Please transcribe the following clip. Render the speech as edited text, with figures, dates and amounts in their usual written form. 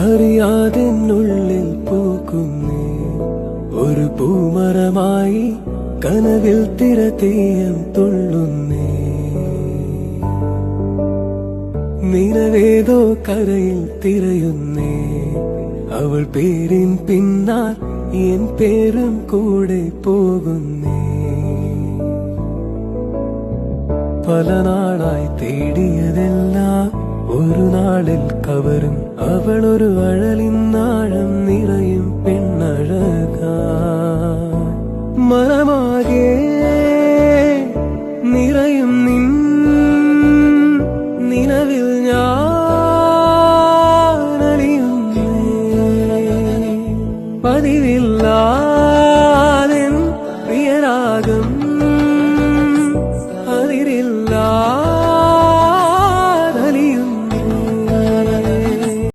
അറിയാതെന്നുള്ളിൽ പൂക്കുന്നേ ഒരു പൂമരമായി കനവിൽ തിരതീയം തുള്ളുന്നേ നിലവേതോ കരയിൽ തിരയുന്നേ അവൾ പേരിൻ പിന്നാൽ എൻ പേരും കൂടെ പോകുന്നേ പല നാളായി തേടിയതെല്ലാം ഒരു നാളിൽ കവരും അവളൊരു അഴലിന്ന